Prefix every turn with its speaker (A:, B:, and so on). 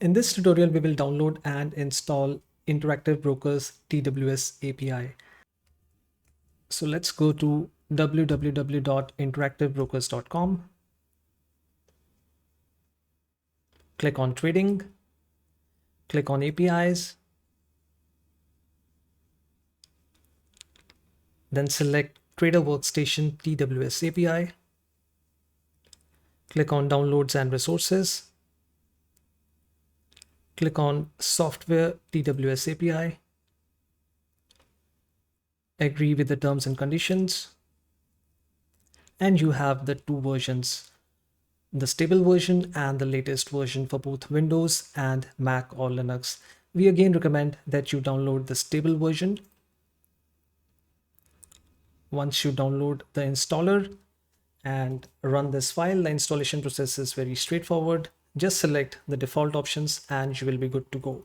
A: In this tutorial, we will download and install Interactive Brokers TWS API. So let's go to www.interactivebrokers.com. Click on Trading, click on APIs, then select Trader Workstation TWS API. Click on Downloads and Resources. Click on Software TWS API. Agree with the terms and conditions. And you have the two versions, the stable version and the latest version for both Windows and Mac or Linux. We again recommend that you download the stable version. Once you download the installer and run this file, the installation process is very straightforward. Just select the default options and you will be good to go.